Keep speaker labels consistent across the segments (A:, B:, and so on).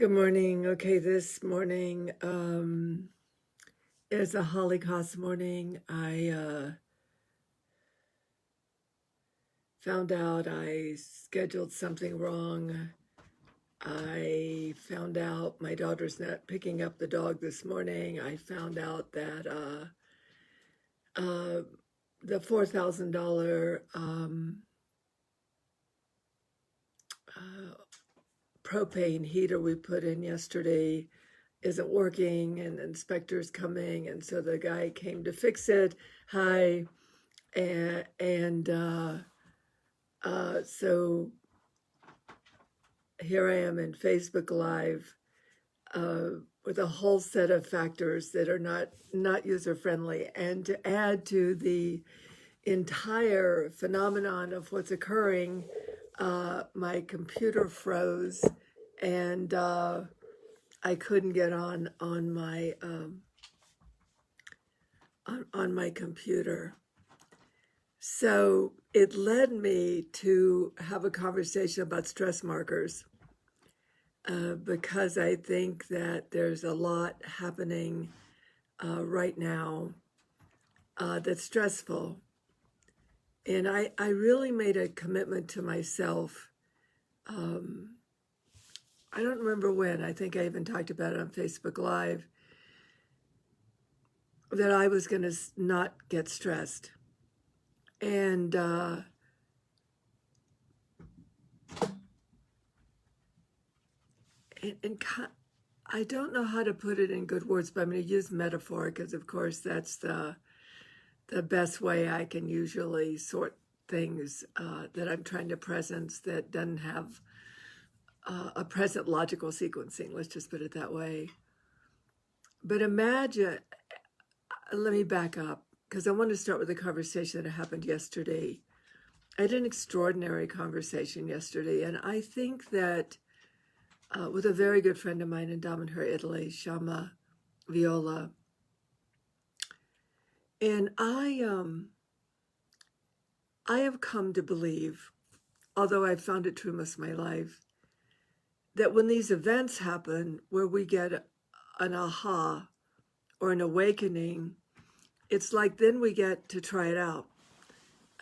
A: Good morning. Okay, this morning is a Holocaust morning. I found out I scheduled something wrong. I found out my daughter's not picking up the dog this morning. I found out that uh, the $4,000 uh, propane heater we put in yesterday isn't working, and the inspector's coming, and so the guy came to fix it. Hi. And so here I am in Facebook Live with a whole set of factors that are not user friendly, and to add to the entire phenomenon of what's occurring, my computer froze, and I couldn't get on my on my computer. So it led me to have a conversation about stress markers, because I think that there's a lot happening right now that's stressful. And I really made a commitment to myself. I don't remember when, I think I even talked about it on Facebook Live, that I was going to not get stressed. And I don't know how to put it in good words, but I'm going to use metaphor because, of course, that's the best way I can usually sort things that I'm trying to presence that doesn't have a present logical sequencing. Let's just put it that way. But imagine, let me back up because I want to start with a conversation that happened yesterday. I had an extraordinary conversation yesterday, and I think that with a very good friend of mine in Damanhur, Italy, Shama Viola. And I have come to believe, although I've found it true most of my life, that when these events happen where we get an aha or an awakening, it's like then we get to try it out.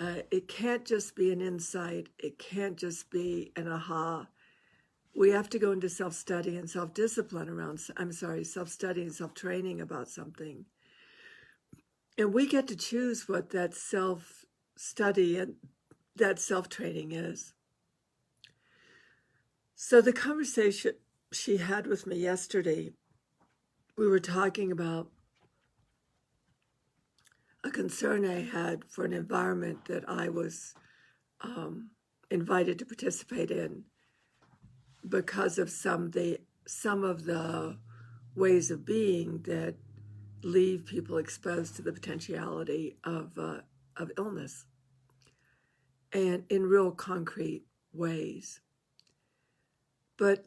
A: It can't just be an insight. It can't just be an aha. We have to go into self-study and self-discipline around, self-study and self-training about something. And we get to choose what that self-study and that self-training is. So the conversation she had with me yesterday, we were talking about a concern I had for an environment that I was invited to participate in because of some of the ways of being that leave people exposed to the potentiality of illness, and in real concrete ways. But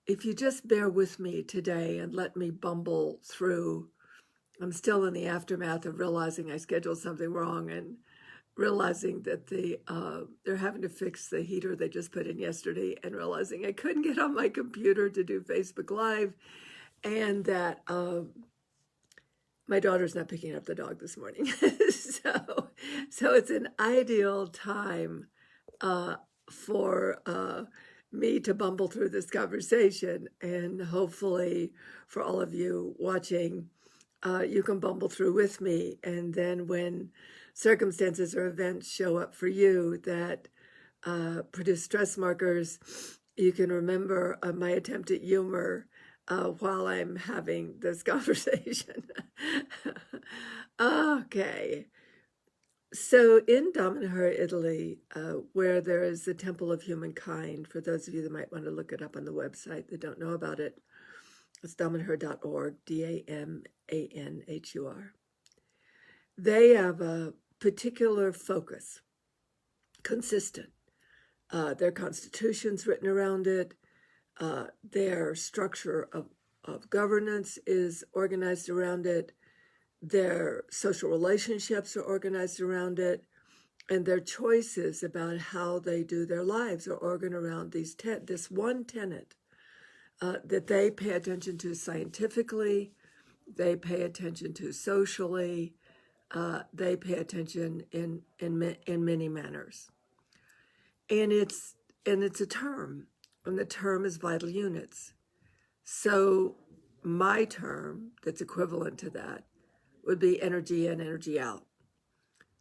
A: if you just bear with me today and let me bumble through, I'm still in the aftermath of realizing I scheduled something wrong and realizing that they're having to fix the heater they just put in yesterday, and realizing I couldn't get on my computer to do Facebook Live, and that my daughter's not picking up the dog this morning. So it's an ideal time for me to bumble through this conversation, and hopefully for all of you watching, you can bumble through with me. And then when circumstances or events show up for you that produce stress markers, you can remember my attempt at humor while I'm having this conversation. Okay. So in Damanhur, Italy, where there is the Temple of Humankind, for those of you that might want to look it up on the website that don't know about it, it's damanhur.org, DAMANHUR. They have a particular focus, consistent. Their constitution's written around it. Their structure of governance is organized around it. Their social relationships are organized around it. And their choices about how they do their lives are organized around this one tenet that they pay attention to scientifically, they pay attention to socially, they pay attention in many manners. And it's a term, and the term is vital units. So my term that's equivalent to that would be energy in, energy out.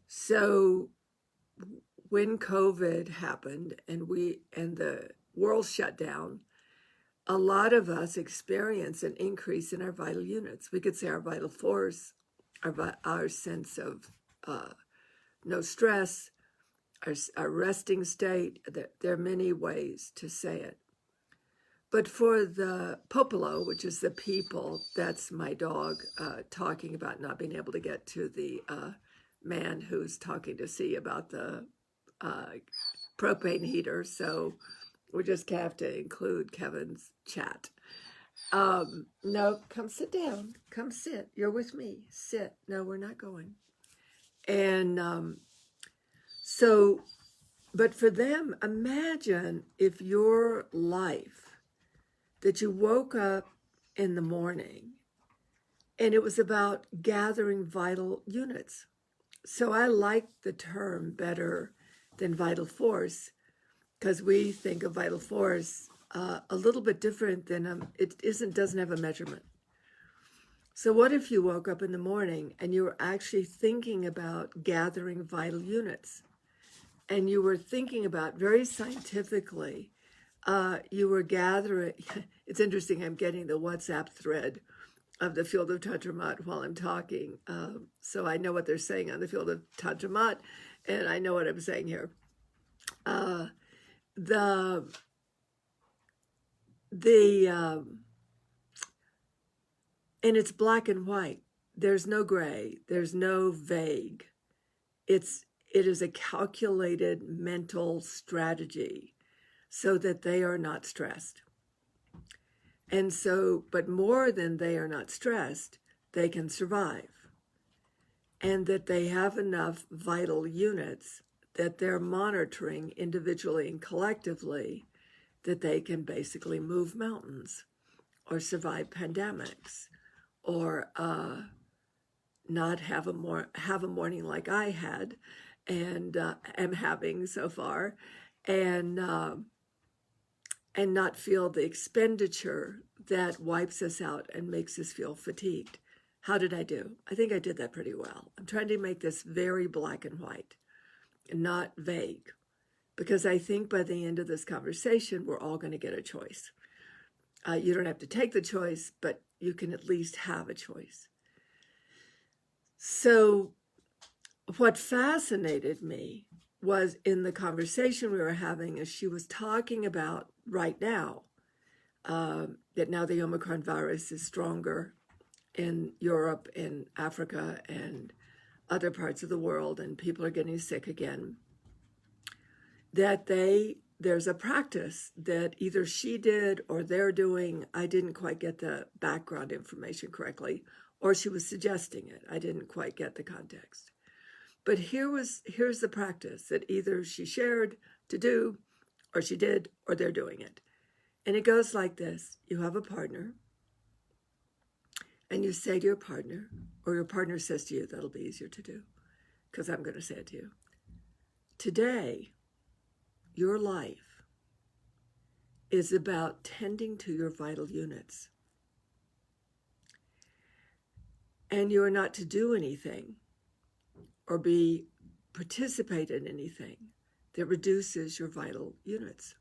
A: So when COVID happened and the world shut down, a lot of us experienced an increase in our vital units. We could say our vital force, our sense of no stress, our resting state. There are many ways to say it. But for the Popolo, which is the people, that's my dog talking about not being able to get to the man who's talking to C about the propane heater. So we just have to include Kevin's chat. No, come sit down. Come sit. You're with me. Sit. No, we're not going. And so, but for them, imagine if your life, that you woke up in the morning and it was about gathering vital units. So I like the term better than vital force, because we think of vital force a little bit different than doesn't have a measurement. So what if you woke up in the morning and you were actually thinking about gathering vital units, and you were thinking about very scientifically, you were gathering. It's interesting, I'm getting the WhatsApp thread of the Field of Tantramat while I'm talking. So I know what they're saying on the Field of Tantramat, and I know what I'm saying here. And it's black and white. There's no gray. There's no vague. It is a calculated mental strategy so that they are not stressed. And so, but more than they are not stressed, they can survive. And that they have enough vital units that they're monitoring individually and collectively, that they can basically move mountains or survive pandemics or not have a morning like I had and am having so far, and not feel the expenditure that wipes us out and makes us feel fatigued. How did I do? I think I did that pretty well. I'm trying to make this very black and white and not vague, because I think by the end of this conversation, we're all going to get a choice. You don't have to take the choice, but you can at least have a choice. So what fascinated me was in the conversation we were having, as she was talking about right now, that now the Omicron virus is stronger in Europe, in Africa, and other parts of the world, and people are getting sick again, that there's a practice that either she did or they're doing. I didn't quite get the background information correctly, or she was suggesting it. I didn't quite get the context. But here's the practice that either she shared to do, or she did, or they're doing it. And it goes like this. You have a partner, and you say to your partner, or your partner says to you, that'll be easier to do, because I'm going to say it to you. Today, your life is about tending to your vital units. And you are not to do anything or participate in anything that reduces your vital units.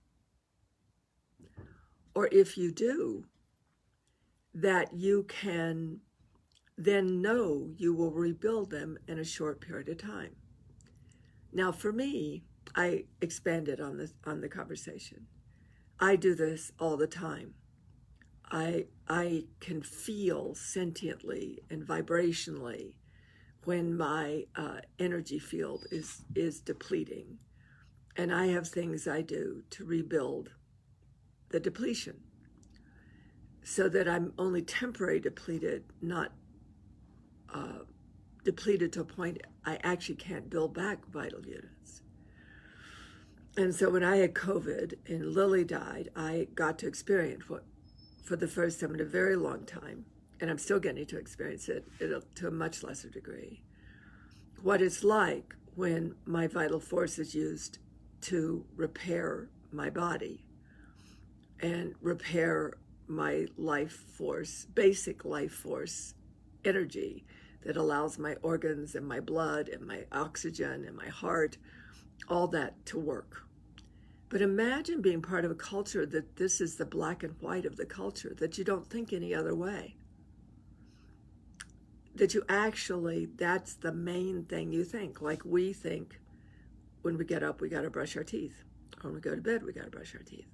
A: Or if you do, that you can then know you will rebuild them in a short period of time. Now, for me, I expanded on the conversation. I do this all the time. I can feel sentiently and vibrationally when my energy field is depleting, and I have things I do to rebuild the depletion, so that I'm only temporarily depleted, not depleted to a point I actually can't build back vital units. And so when I had COVID and Lily died, I got to experience for the first time in a very long time, and I'm still getting to experience it to a much lesser degree, what it's like when my vital force is used to repair my body and repair my life force, basic life force energy that allows my organs and my blood and my oxygen and my heart, all that to work. But imagine being part of a culture that this is the black and white of the culture, that you don't think any other way. That you actually, that's the main thing you think. Like we think when we get up, we got to brush our teeth. Or when we go to bed, we got to brush our teeth.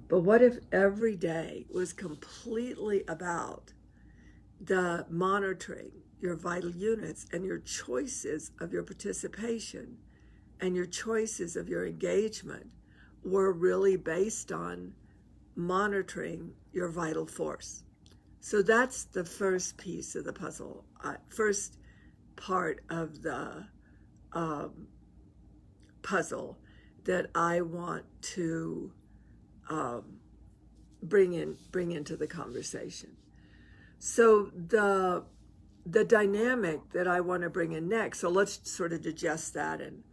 A: But what if every day was completely about the monitoring your vital units and your choices of your participation and your choices of your engagement were really based on monitoring your vital force? So that's the first piece of the puzzle, first part of the puzzle that I want to bring into the conversation. So the dynamic that I want to bring in next, so let's sort of digest that and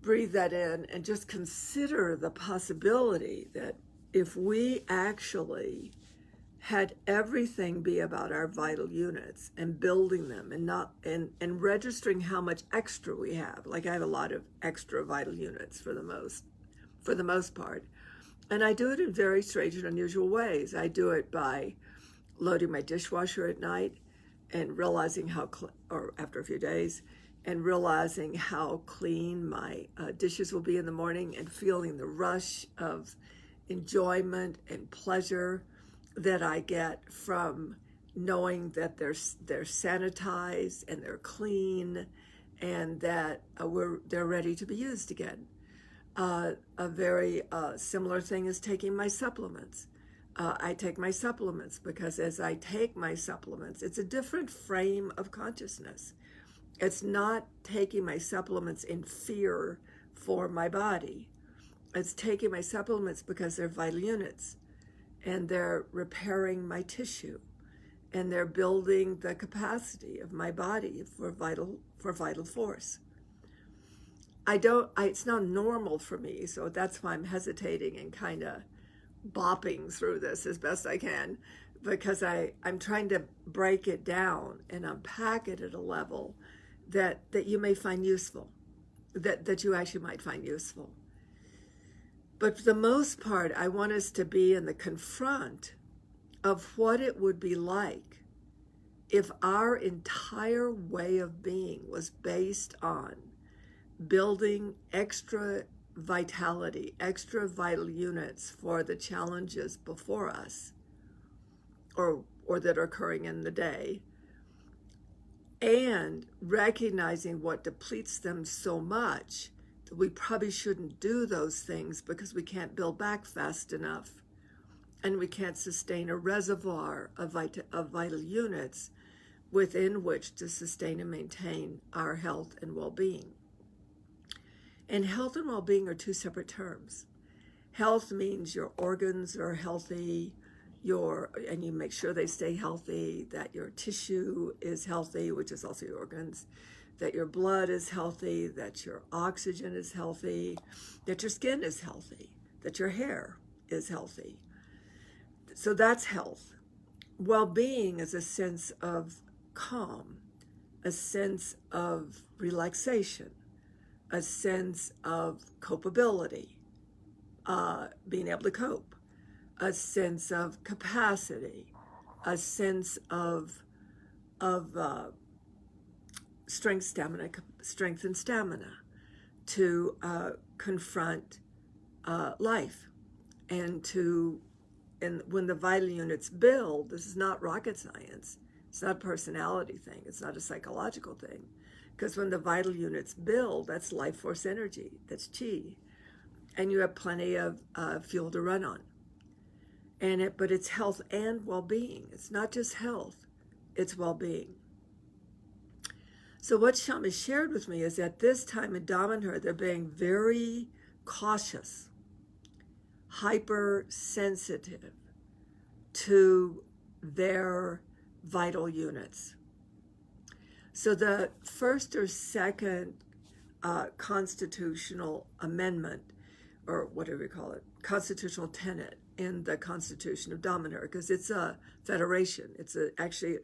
A: breathe that in and just consider the possibility that if we actually had everything be about our vital units and building them and registering how much extra we have. Like I have a lot of extra vital units for the most part. And I do it in very strange and unusual ways. I do it by loading my dishwasher at night and realizing or after a few days, and realizing how clean my dishes will be in the morning and feeling the rush of enjoyment and pleasure that I get from knowing that they're sanitized and they're clean and that they're ready to be used again. A very similar thing is taking my supplements. I take my supplements because as I take my supplements, it's a different frame of consciousness. It's not taking my supplements in fear for my body. It's taking my supplements because they're vital units and they're repairing my tissue and they're building the capacity of my body for vital force. It's not normal for me, so that's why I'm hesitating and kind of bopping through this as best I can, because I'm trying to break it down and unpack it at a level that you may find useful, that you actually might find useful. But for the most part, I want us to be in the confront of what it would be like if our entire way of being was based on building extra vitality, extra vital units for the challenges before us or that are occurring in the day, and recognizing what depletes them so much that we probably shouldn't do those things because we can't build back fast enough and we can't sustain a reservoir of vital units within which to sustain and maintain our health and well-being. And health and well-being are two separate terms. Health means your organs are healthy, and you make sure they stay healthy, that your tissue is healthy, which is also your organs, that your blood is healthy, that your oxygen is healthy, that your skin is healthy, that your hair is healthy. So that's health. Well-being is a sense of calm, a sense of relaxation, a sense of copability, being able to cope, a sense of capacity, a sense of strength and stamina to confront life, and when the vital units build, this is not rocket science. It's not a personality thing. It's not a psychological thing. Because when the vital units build, that's life force energy, that's chi. And you have plenty of fuel to run on. But it's health and well-being. It's not just health, it's well-being. So what Shama shared with me is at this time in Damanhur, they're being very cautious, hypersensitive to their vital units. So the first or second constitutional amendment, or whatever you call it, constitutional tenet in the Constitution of Dominica, because it's a federation. It's actually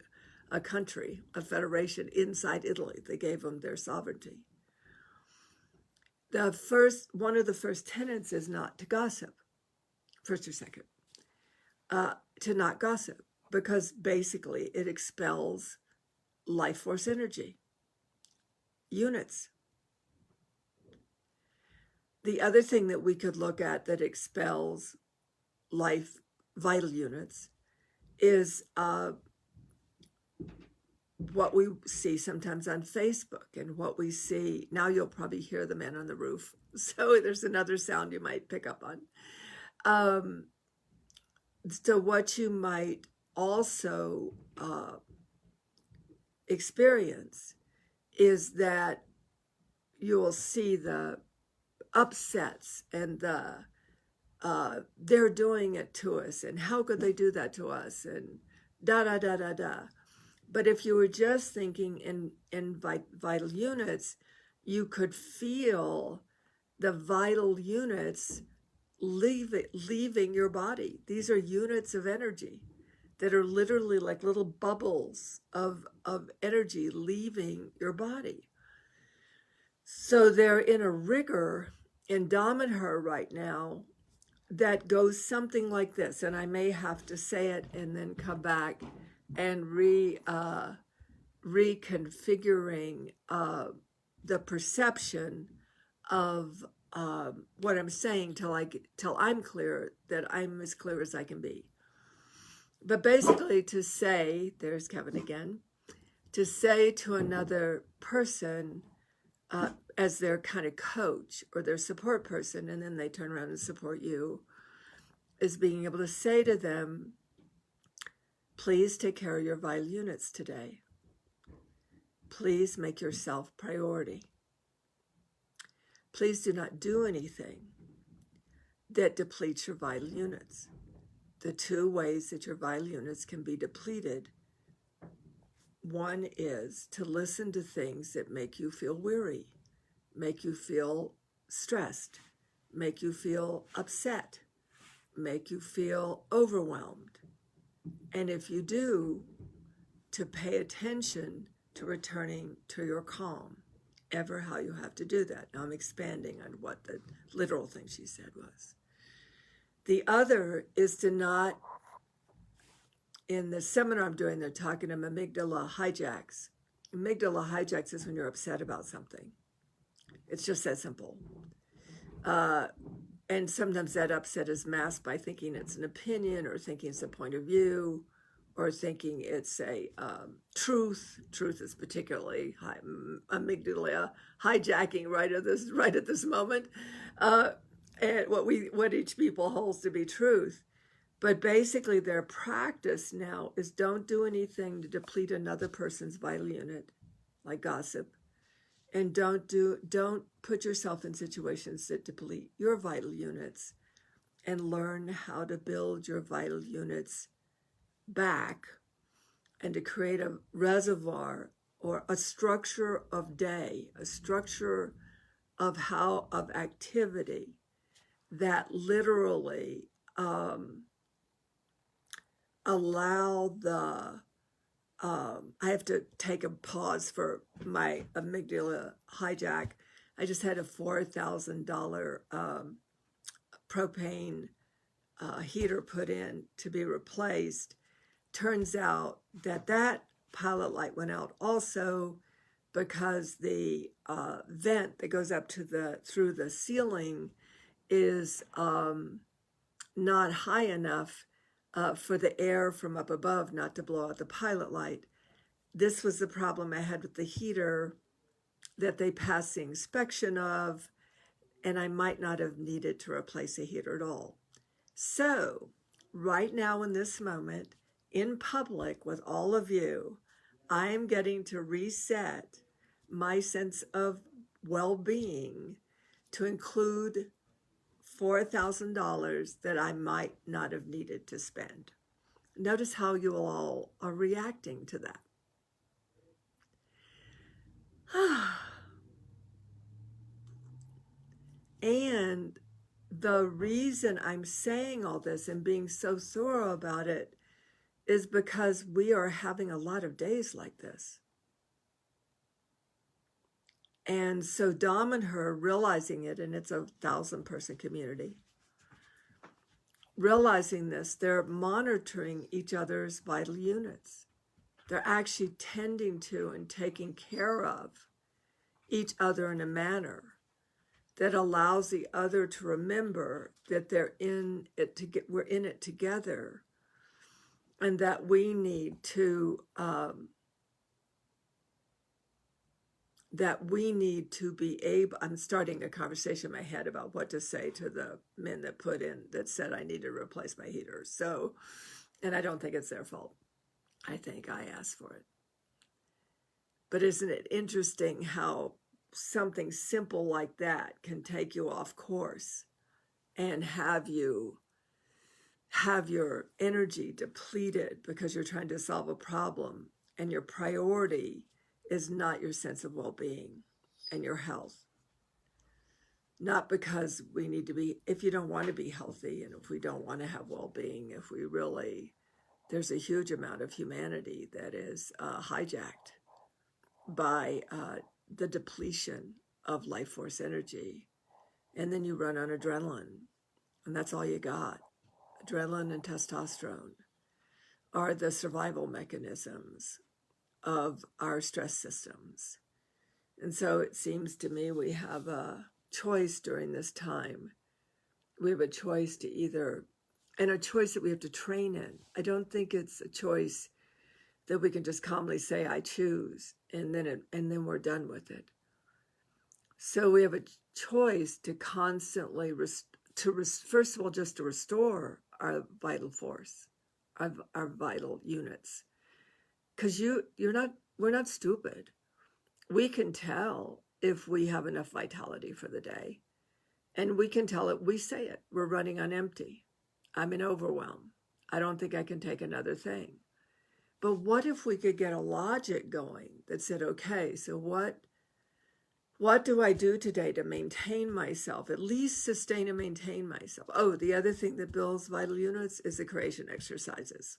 A: a country, a federation inside Italy. They gave them their sovereignty. One of the first tenets is not to gossip, first or second, to not gossip, because basically it expels life force energy, units. The other thing that we could look at that expels life vital units is what we see sometimes on Facebook, and what we see now. You'll probably hear the man on the roof, so there's another sound you might pick up on. So what you might also experience is that you will see the upsets and they're doing it to us, and how could they do that to us, and da da da da da. But if you were just thinking in vital units, you could feel the vital units leaving your body. These are units of energy that are literally like little bubbles of energy leaving your body. So they're in a rigor in Damanhur right now that goes something like this, and I may have to say it and then come back and reconfiguring the perception of what I'm saying till I'm clear, that I'm as clear as I can be. But basically, to say, there's Kevin again, to say to another person as their kind of coach or their support person, and then they turn around and support you, is being able to say to them, please take care of your vital units today. Please make yourself priority. Please do not do anything that depletes your vital units. The two ways that your vital units can be depleted, one is to listen to things that make you feel weary, make you feel stressed, make you feel upset, make you feel overwhelmed. And if you do, to pay attention to returning to your calm, ever how you have to do that. Now I'm expanding on what the literal thing she said was. The other is to not, in the seminar I'm doing, they're talking about amygdala hijacks. Amygdala hijacks is when you're upset about something. It's just that simple. And sometimes that upset is masked by thinking it's an opinion, or thinking it's a point of view, or thinking it's a truth. Truth is particularly amygdala hijacking right at this moment, and what each people holds to be truth. But basically, their practice now is don't do anything to deplete another person's vital unit, like gossip. And don't put yourself in situations that deplete your vital units, and learn how to build your vital units back, and to create a reservoir or a structure of day, a structure of activity that literally allow the I have to take a pause for my amygdala hijack. I just had a $4,000 propane heater put in to be replaced. Turns out that pilot light went out also because the vent that goes up to through the ceiling is not high enough for the air from up above not to blow out the pilot light. This was the problem I had with the heater that they passed the inspection of, and I might not have needed to replace a heater at all. So right now in this moment, in public with all of you, I am getting to reset my sense of well-being to include $4,000 that I might not have needed to spend. Notice how you all are reacting to that. And the reason I'm saying all this and being so thorough about it is because we are having a lot of days like this. And so Dom and her realizing it, and it's a 1,000-person community, realizing this, they're monitoring each other's vital units. They're actually tending to and taking care of each other in a manner that allows the other to remember that they're in it we're in it together, and that we need to be able. I'm starting a conversation in my head about what to say to the men that said I need to replace my heater. So, and I don't think it's their fault. I think I asked for it. But isn't it interesting how something simple like that can take you off course and have your energy depleted because you're trying to solve a problem, and your priority is not your sense of well-being and your health. Not because we need to be, if you don't want to be healthy and if we don't want to have well-being, there's a huge amount of humanity that is hijacked by the depletion of life force energy. And then you run on adrenaline, and that's all you got. Adrenaline and testosterone are the survival mechanisms of our stress systems. And so it seems to me we have a choice during this time. We have a choice to either, and a choice that we have to train in. I don't think it's a choice that we can just calmly say, I choose, and then we're done with it. So we have a choice to constantly, first of all, just to restore our vital force, our vital units. Because we're not stupid. We can tell if we have enough vitality for the day. And we can tell it, we say it, we're running on empty. I'm in overwhelm. I don't think I can take another thing. But what if we could get a logic going that said, okay, so what do I do today to maintain myself, at least sustain and maintain myself? Oh, the other thing that builds vital units is the creation exercises.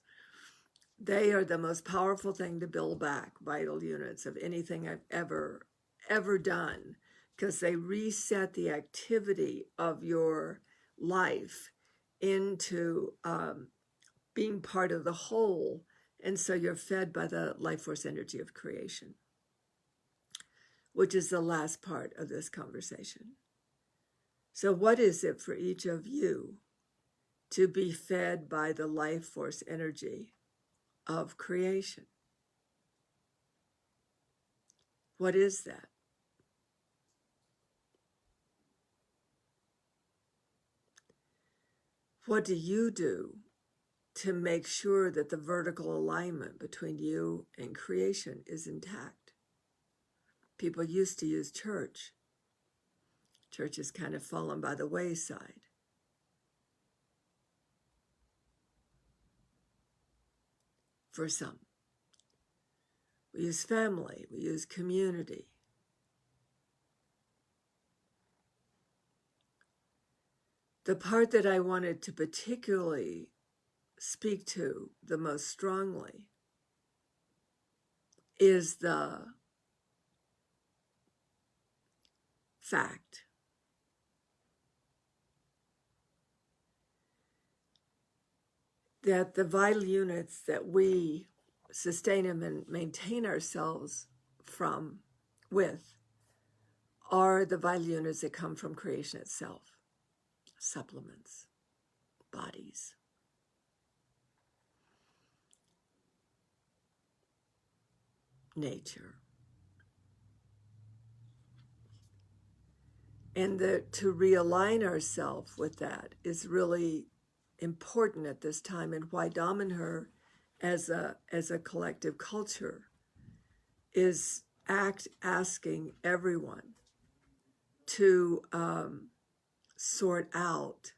A: They are the most powerful thing to build back vital units of anything I've ever done, because they reset the activity of your life into being part of the whole. And so you're fed by the life force energy of creation, which is the last part of this conversation. So what is it for each of you to be fed by the life force energy of creation? What is that? What do you do to make sure that the vertical alignment between you and creation is intact? People used to use church. Church has kind of fallen by the wayside. For some. We use family, we use community. The part that I wanted to particularly speak to the most strongly is the fact that the vital units that we sustain and maintain ourselves with are the vital units that come from creation itself. Supplements, bodies. Nature. And to realign ourselves with that is really important at this time, and why Dom and her as a collective culture is asking everyone to sort out.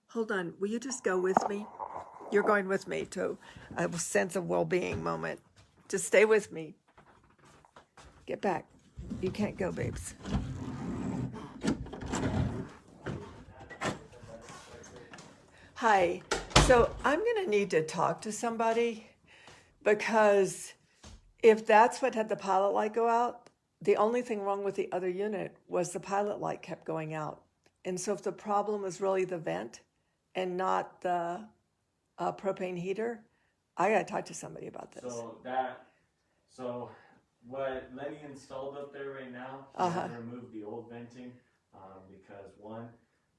A: Hold on, will you just go with me? You're going with me to a sense of well-being moment. Just stay with me. Get back. You can't go, babes. Hi. So I'm going to need to talk to somebody, because if that's what had the pilot light go out, the only thing wrong with the other unit was the pilot light kept going out. And so if the problem was really the vent and not the propane heater, I got to talk to somebody about this.
B: So what Lenny installed up there right now, he had to remove the old venting because one,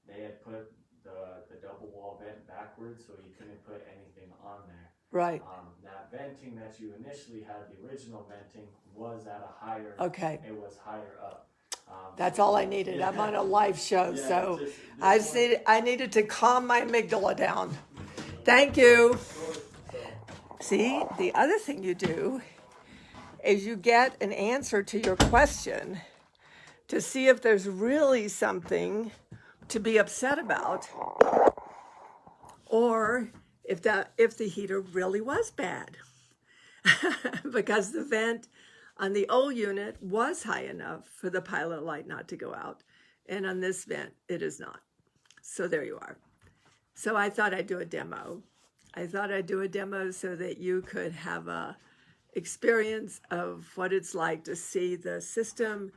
B: they had put the double wall vent backwards, so you couldn't put anything on there.
A: Right.
B: That venting that you initially had, the original venting, was at a higher.
A: Okay.
B: It was higher up.
A: That's all I needed. Yeah. I'm on a live show, so I needed to calm my amygdala down. Thank you. See, the other thing you do is you get an answer to your question to see if there's really something to be upset about, or if the heater really was bad. Because the vent on the old unit was high enough for the pilot light not to go out, and on this vent it is not. So there you are. So I thought I'd do a demo. So that you could have a experience of what it's like to see the system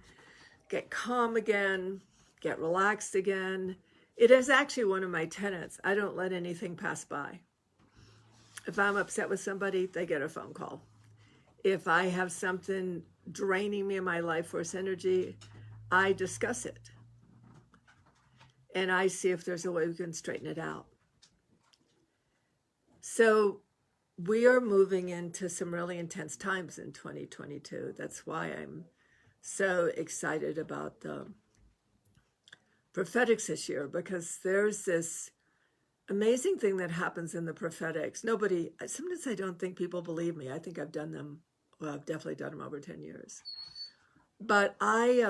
A: get calm again, get relaxed again. It is actually one of my tenets. I don't let anything pass by. If I'm upset with somebody, they get a phone call. If I have something draining me in my life force energy, I discuss it. And I see if there's a way we can straighten it out. So we are moving into some really intense times in 2022. That's why I'm so excited about the prophetics this year, because there's this amazing thing that happens in the prophetics. Sometimes I don't think people believe me. I think I've done them. Well, I've definitely done them over 10 years. But I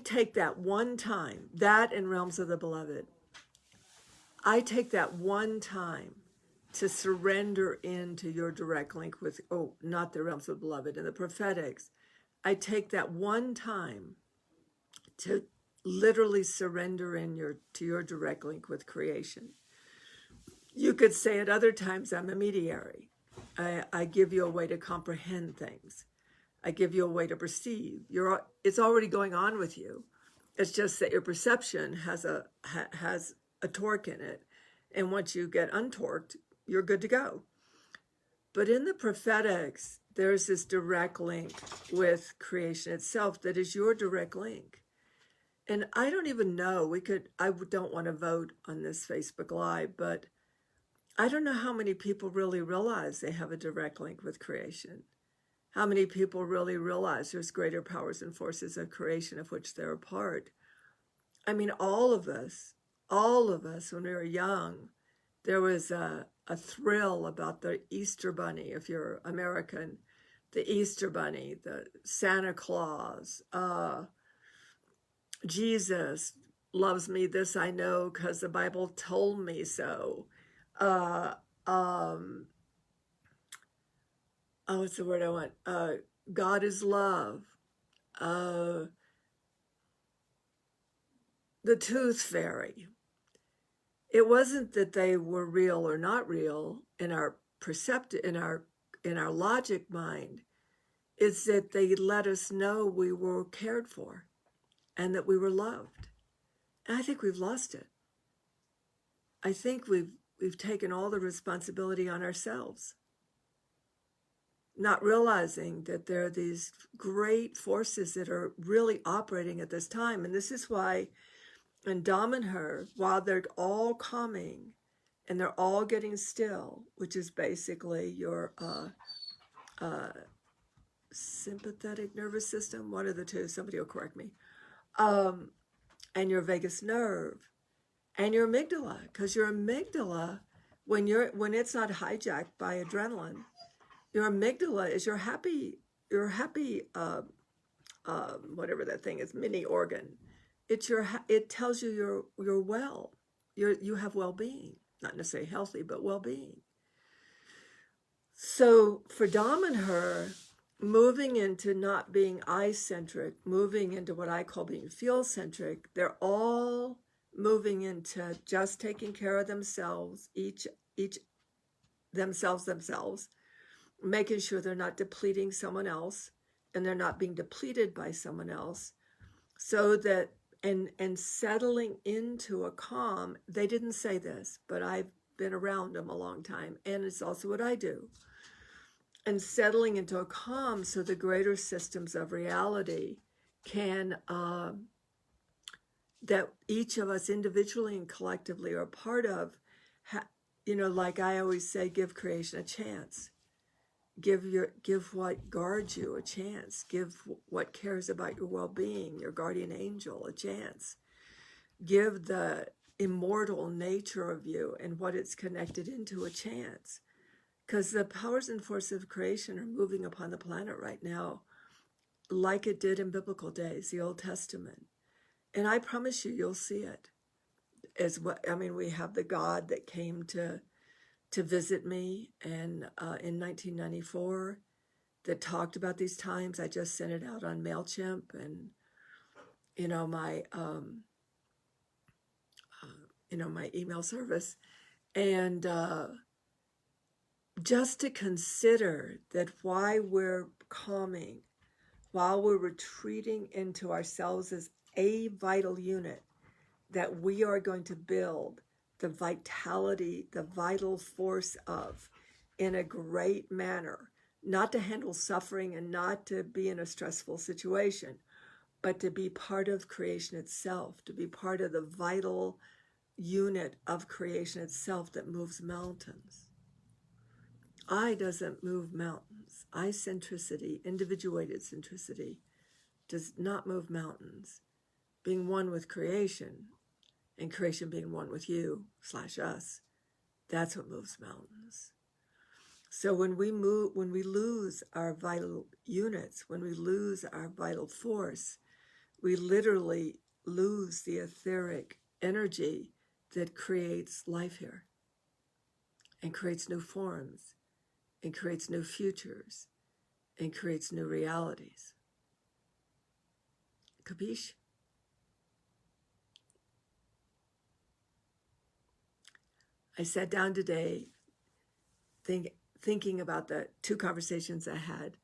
A: take that one time, that in Realms of the Beloved, I take that one time to surrender into your direct link with, not the Realms of the Beloved, and the prophetics. I take that one time to literally surrender to your direct link with creation. You could say at other times, I'm a mediary. I give you a way to comprehend things. I give you a way to perceive. It's already going on with you. It's just that your perception has a torque in it. And once you get untorqued, you're good to go. But in the prophetics, there's this direct link with creation itself that is your direct link. And I don't even know, I don't want to vote on this Facebook Live, but I don't know how many people really realize they have a direct link with creation. How many people really realize there's greater powers and forces of creation of which they're a part. I mean, all of us, when we were young, there was a thrill about the Easter Bunny, if you're American, the Easter Bunny, the Santa Claus, Jesus loves me, this I know, because the Bible told me so. What's the word I want? God is love. The Tooth Fairy. It wasn't that they were real or not real in our in our logic mind. It's that they let us know we were cared for and that we were loved. And I think we've lost it. I think we've taken all the responsibility on ourselves, not realizing that there are these great forces that are really operating at this time. And this is why in Damanhur, while they're all calming and they're all getting still, which is basically your sympathetic nervous system, one of the two, somebody will correct me, and your vagus nerve and your amygdala, because your amygdala, when it's not hijacked by adrenaline, your amygdala is your happy whatever that thing is, mini organ. It tells you you're well. You have well-being, not necessarily healthy, but well-being. So for Dom and her, moving into not being I-centric, moving into what I call being feel-centric, they're all moving into just taking care of themselves, each themselves, making sure they're not depleting someone else and they're not being depleted by someone else, so that and settling into a calm. They didn't say this, but I've been around them a long time, and it's also what I do. And settling into a calm so the greater systems of reality can, that each of us individually and collectively are part of, like I always say, give creation a chance. Give what guards you a chance. Give what cares about your well-being, your guardian angel, a chance. Give the immortal nature of you and what it's connected into a chance. Because the powers and forces of creation are moving upon the planet right now like it did in biblical days, the Old Testament. And I promise you'll see it. We have the God that came to visit me and in 1994 that talked about these times. I just sent it out on MailChimp and my email service, and just to consider that while we're calming, while we're retreating into ourselves as a vital unit, that we are going to build the vitality, the vital force of, in a great manner, not to handle suffering and not to be in a stressful situation, but to be part of creation itself, to be part of the vital unit of creation itself that moves mountains. I doesn't move mountains. I-centricity, individuated centricity, does not move mountains. Being one with creation, and creation being one with you / us, that's what moves mountains. So when we lose our vital units, when we lose our vital force, we literally lose the etheric energy that creates life here and creates new forms and creates new futures and creates new realities. Capiche? I sat down today thinking about the 2 conversations I had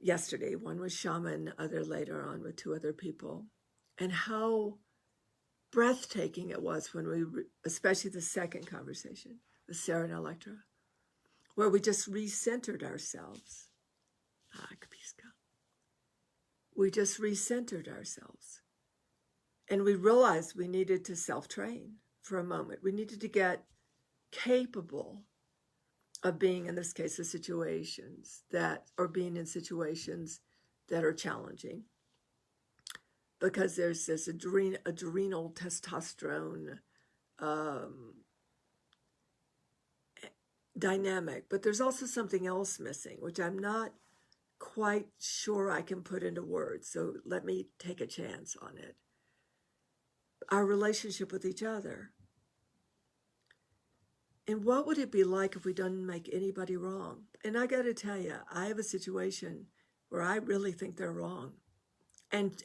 A: yesterday, one with Shaman, other later on with 2 other people, and how breathtaking it was when especially the second conversation with Sarah and Electra, where we just recentered ourselves. Kapiska. We just recentered ourselves. And we realized we needed to self-train for a moment. We needed to get capable of being, in this case, being in situations that are challenging, because there's this adrenal testosterone dynamic, but there's also something else missing, which I'm not quite sure I can put into words, so let me take a chance on it. Our relationship with each other. And what would it be like if we didn't make anybody wrong? And I got to tell you, I have a situation where I really think they're wrong and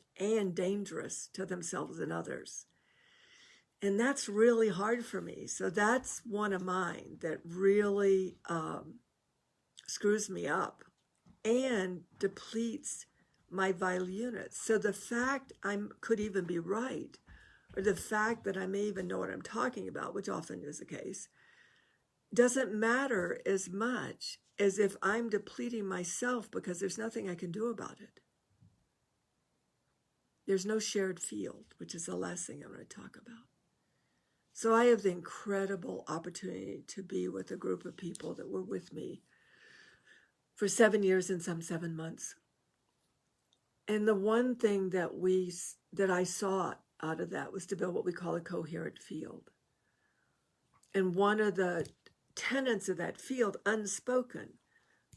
A: dangerous to themselves and others. And that's really hard for me. So that's one of mine that really screws me up and depletes my vital units. So the fact I could even be right, or the fact that I may even know what I'm talking about, which often is the case, doesn't matter as much as if I'm depleting myself, because there's nothing I can do about it. There's no shared field, which is the last thing I'm going to talk about. So I have the incredible opportunity to be with a group of people that were with me for 7 years and some 7 months. And the one thing that I saw out of that was to build what we call a coherent field. And one of the tenets of that field, unspoken,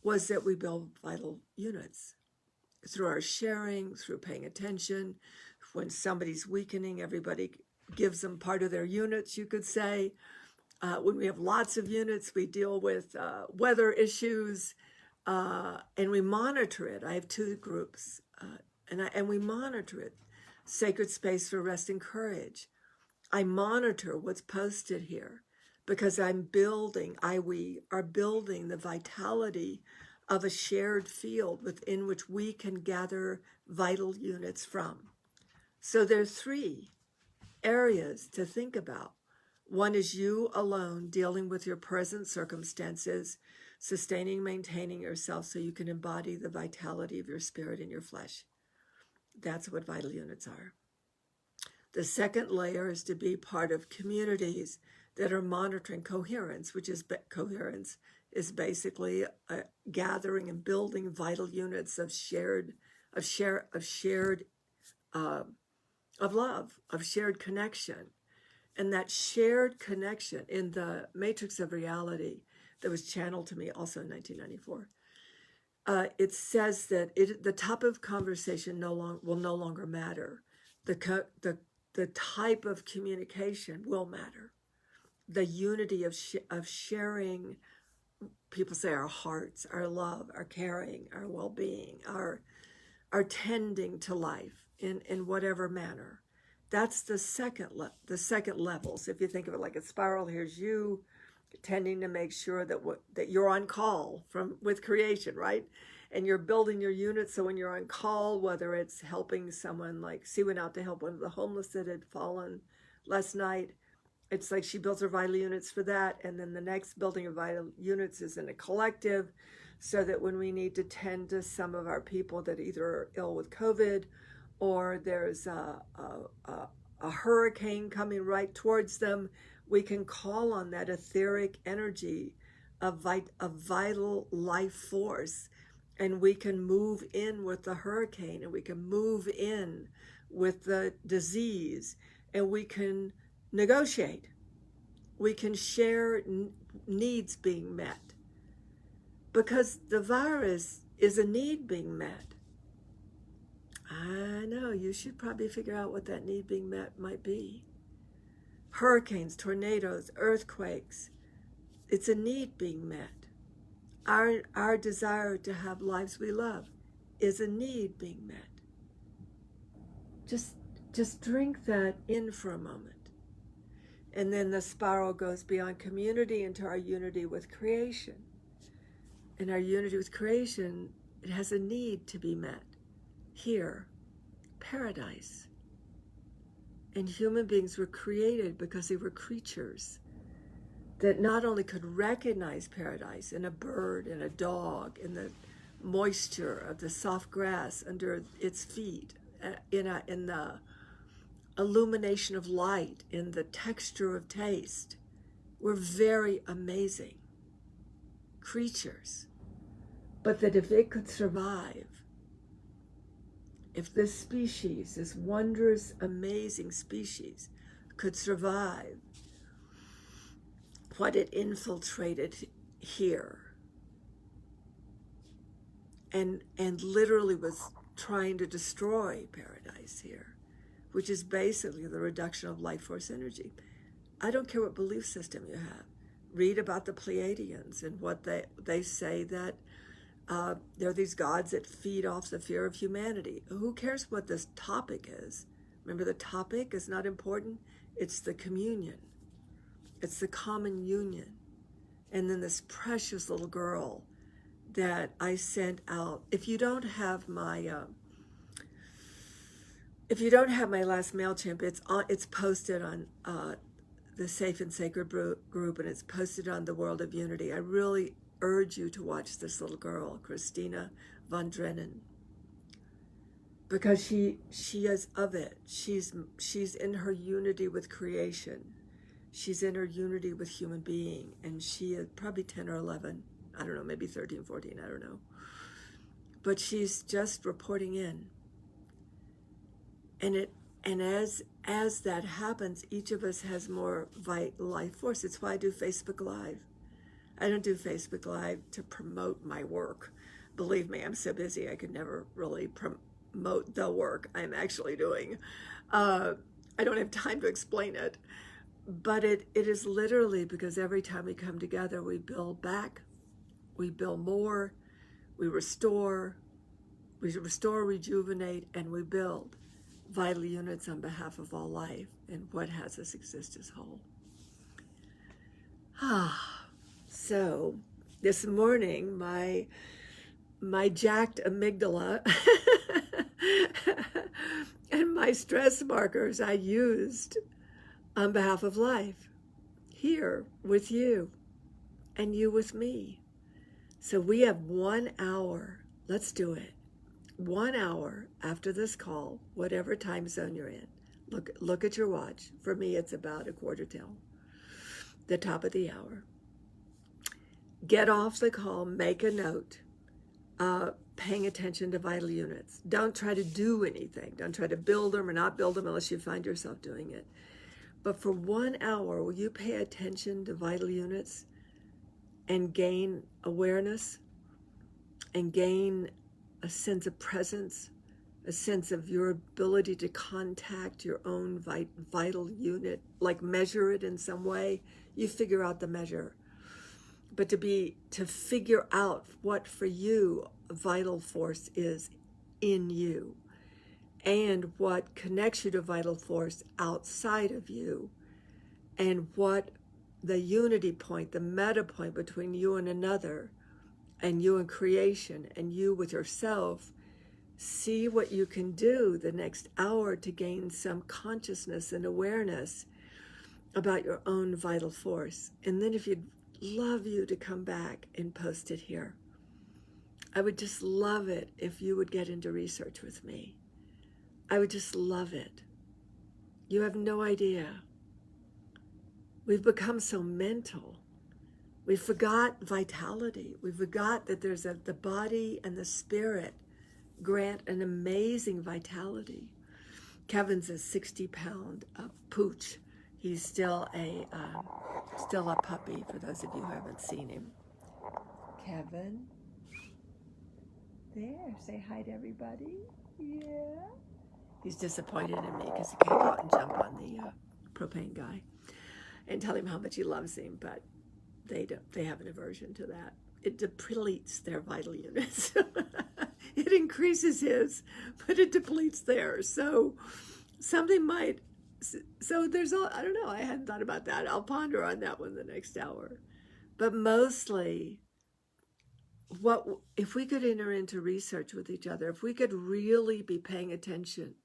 A: was that we build vital units. through our sharing, through paying attention. When somebody's weakening, everybody gives them part of their units, you could say. When we have lots of units, we deal with weather issues, and we monitor it. I have 2 groups, and we monitor it. Sacred Space for Rest and Courage. I monitor what's posted here because we are building the vitality of a shared field within which we can gather vital units from. So there are 3 areas to think about. One is you alone dealing with your present circumstances, sustaining, maintaining yourself so you can embody the vitality of your spirit in your flesh. That's what vital units are. The second layer is to be part of communities that are monitoring coherence, coherence is basically a gathering and building vital units of love, of shared connection. And that shared connection in the matrix of reality that was channeled to me also in 1994, it says that the type of conversation will no longer matter. The type of communication will matter. The unity of sharing, people say our hearts, our love, our caring, our well-being, our tending to life in whatever manner. That's the second levels. If you think of it like a spiral, here's you tending to make sure that you're on call with creation, right? And you're building your units so when you're on call, whether it's helping someone, like she went out to help one of the homeless that had fallen last night, it's like she builds her vital units for that. And then the next building of vital units is in a collective, so that when we need to tend to some of our people that either are ill with COVID or there's a hurricane coming right towards them, we can call on that etheric energy of vital life force, and we can move in with the hurricane, and we can move in with the disease, and we can negotiate. We can share needs being met, because the virus is a need being met. I know, you should probably figure out what that need being met might be. Hurricanes, tornadoes, earthquakes, it's a need being met. Our desire to have lives we love is a need being met. Just drink that in for a moment. And then the spiral goes beyond community into our unity with creation. And our unity with creation, it has a need to be met. Here, paradise. And human beings were created because they were creatures that not only could recognize paradise in a bird, in a dog, in the moisture of the soft grass under its feet, in the illumination of light, in the texture of taste. We're very amazing creatures. But that if it could survive, if this species, this wondrous, amazing species, could survive what it infiltrated here and literally was trying to destroy paradise here, which is basically the reduction of life force energy. I don't care what belief system you have. Read about the Pleiadians and what they say that they're these gods that feed off the fear of humanity. Who cares what this topic is? Remember, the topic is not important. It's the communion. It's the common union. And then this precious little girl that I sent out. If you don't have my last MailChimp, it's posted on the Safe and Sacred group, and it's posted on the World of Unity. I really urge you to watch this little girl, Christina von Drennen, because she is of it. She's in her unity with creation. She's in her unity with human being, and she is probably 10 or 11. I don't know, maybe 13, 14, I don't know. But she's just reporting in. And as that happens, each of us has more life force. It's why I do Facebook Live. I don't do Facebook Live to promote my work. Believe me, I'm so busy I could never really promote the work I'm actually doing. I don't have time to explain it. But it is literally because every time we come together, we build back, we build more, we restore, rejuvenate, and we build vital units on behalf of all life and what has us exist as whole. So this morning, my jacked amygdala and my stress markers I used on behalf of life here with you and you with me. So we have 1 hour. Let's do it. 1 hour after this call, whatever time zone you're in. Look at your watch. For me, it's about 1:15, the top of the hour. Get off the call, make a note, paying attention to vital units. Don't try to do anything. Don't try to build them or not build them unless you find yourself doing it. But for 1 hour, will you pay attention to vital units and gain awareness and gain a sense of presence, a sense of your ability to contact your own vital unit, like measure it in some way? You figure out the measure. But to figure out what for you a vital force is in you, and what connects you to vital force outside of you, and what the unity point, the meta point between you and another, and you and creation, and you with yourself. See what you can do the next hour to gain some consciousness and awareness about your own vital force. And then if you'd love you to come back and post it here. I would just love it if you would get into research with me. I would just love it. You have no idea. We've become so mental. We forgot vitality. We forgot that there's the body and the spirit grant an amazing vitality. Kevin's a 60-pound pooch. He's still a puppy, for those of you who haven't seen him. Kevin. There, say hi to everybody. Yeah. He's disappointed in me because he can't go out and jump on the propane guy and tell him how much he loves him, but they have an aversion to that. It depletes their vital units. It increases his, but it depletes theirs. So there's I don't know, I hadn't thought about that. I'll ponder on that one the next hour. But mostly, what if we could enter into research with each other, if we could really be paying attention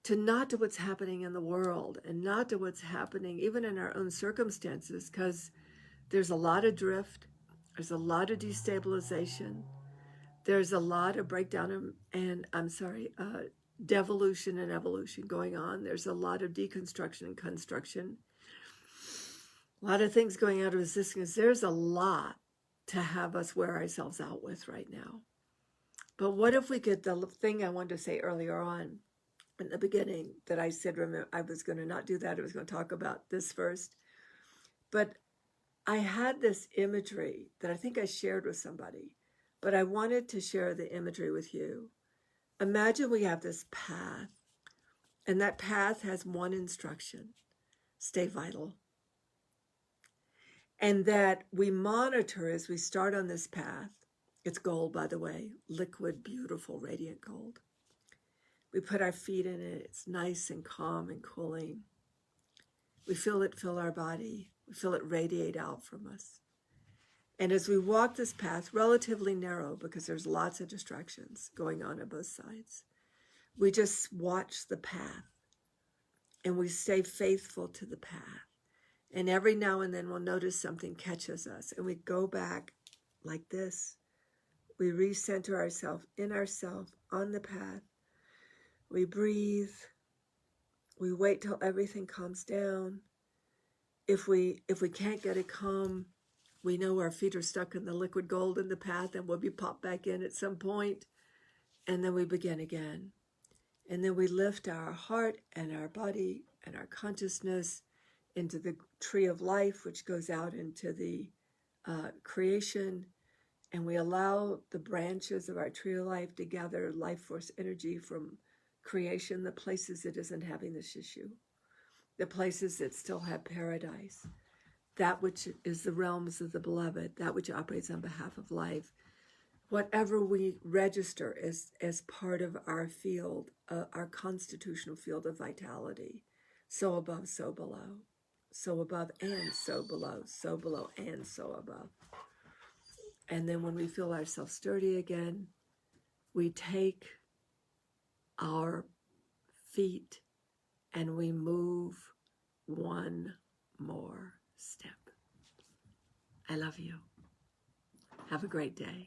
A: to not to what's happening in the world and not to what's happening even in our own circumstances, because there's a lot of drift, there's a lot of destabilization, there's a lot of breakdown and devolution and evolution going on. There's a lot of deconstruction and construction, a lot of things going out of existence. There's a lot to have us wear ourselves out with right now. But what if we could, the thing I wanted to say earlier on in the beginning that I said, remember, I was going to not do that. I was going to talk about this first. But I had this imagery that I think I shared with somebody, but I wanted to share the imagery with you. Imagine we have this path, and that path has one instruction: stay vital. And that we monitor as we start on this path. It's gold, by the way, liquid, beautiful, radiant gold. We put our feet in it. It's nice and calm and cooling. We feel it fill our body. We feel it radiate out from us. And as we walk this path, relatively narrow because there's lots of distractions going on both sides, we just watch the path and we stay faithful to the path. And every now and then we'll notice something catches us and we go back like this. We recenter ourselves in ourselves on the path. We breathe. We wait till everything calms down. If we can't get it calm, we know our feet are stuck in the liquid gold in the path and we'll be popped back in at some point. And then we begin again. And then we lift our heart and our body and our consciousness into the tree of life, which goes out into the creation, and we allow the branches of our tree of life to gather life force energy from creation, the places it isn't having this issue, the places that still have paradise, that which is the realms of the beloved, that which operates on behalf of life. Whatever we register as part of our field, our constitutional field of vitality, so above, so below, so above and so below and so above. And then when we feel ourselves sturdy again, we take our feet and we move one more step. I love you. Have a great day.